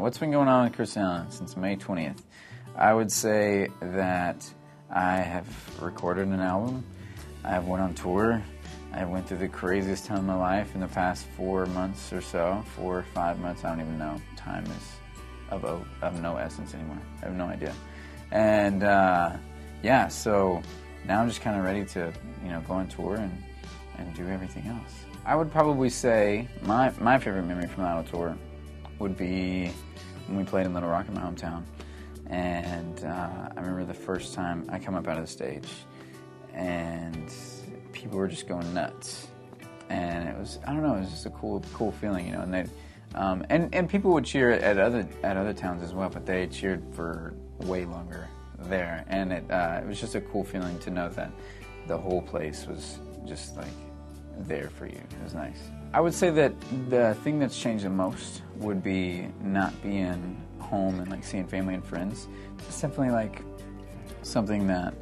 What's been going on with Kris Allen since May 20th? I would say that I have recorded an album. I have went on tour. I went through the craziest time of my life in the past 4 months or so, 4 or 5 months, I don't even know. Time is of no essence anymore. I have no idea. And yeah, so now I'm just kind of ready to, go on tour and do everything else. I would probably say my favorite memory from the MyIdol tour would be when we played in Little Rock in my hometown. And I remember the first time I come up out of the stage and people were just going nuts. And it was, I don't know, it was just a cool feeling, and they and people would cheer at other towns as well, but they cheered for way longer there. And it was just a cool feeling to know that the whole place was just like there for you. It was nice. I would say that the thing that's changed the most would be not being home and like seeing family and friends. It's definitely like something that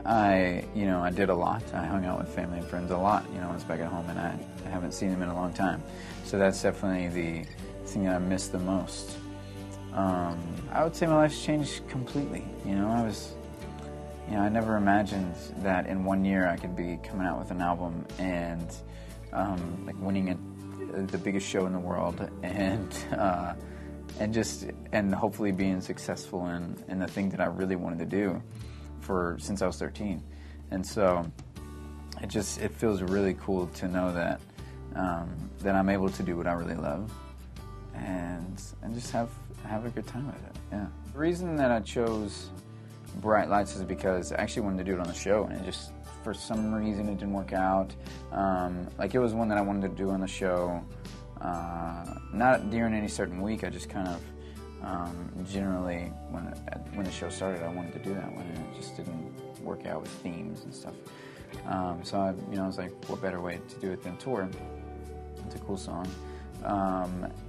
I did a lot. I hung out with family and friends a lot, when I was back at home, and I haven't seen them in a long time. So that's definitely the thing that I miss the most. I would say my life's changed completely. I never imagined that in 1 year I could be coming out with an album and like winning the biggest show in the world, and hopefully being successful in the thing that I really wanted to do since I was 13. And so it feels really cool to know that that I'm able to do what I really love and just have a good time with it. Yeah. The reason that I chose Bright Lights is because I actually wanted to do it on the show, and it just, for some reason, it didn't work out. It was one that I wanted to do on the show, not during any certain week. I just kind of generally, when the show started, I wanted to do that one, and it just didn't work out with themes and stuff. So I was like, what better way to do it than tour? It's a cool song.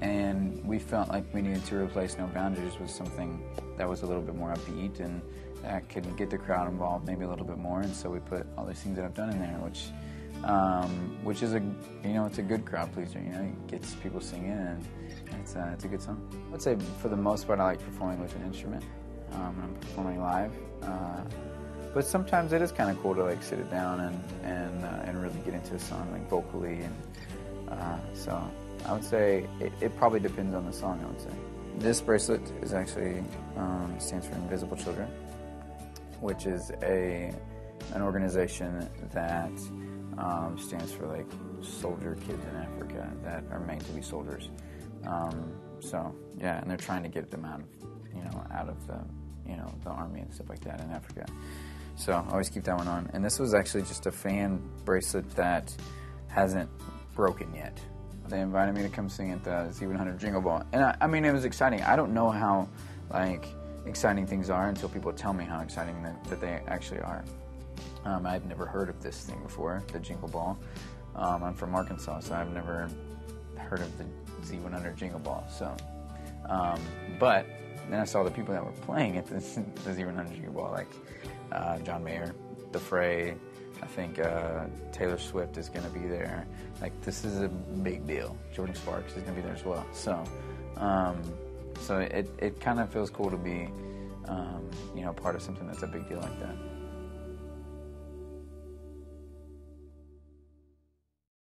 And we felt like we needed to replace No Boundaries with something that was a little bit more upbeat and that could get the crowd involved maybe a little bit more. And so we put all these things that I've done in there, which is it's a good crowd pleaser. It gets people singing, and it's a good song. I would say for the most part I like performing with an instrument. I'm performing live, but sometimes it is kind of cool to like sit it down and really get into a song like vocally, and so I would say it probably depends on the song. I would say this bracelet is actually stands for Invisible Children, which is an organization that stands for like soldier kids in Africa that are made to be soldiers. So yeah, and they're trying to get them out of the army and stuff like that in Africa. So I always keep that one on. And this was actually just a fan bracelet that hasn't broken yet. They invited me to come sing at the Z100 Jingle Ball, and I mean it was exciting. I don't know how exciting things are until people tell me how exciting that they actually are. I've never heard of this thing before, the Jingle Ball. I'm from Arkansas, so I've never heard of the Z100 Jingle Ball. So, but then I saw the people that were playing at the Z100 Jingle Ball, like John Mayer, The Fray. I think Taylor Swift is going to be there. Like, this is a big deal. Jordan Sparks is going to be there as well. So, it kind of feels cool to be, part of something that's a big deal like that.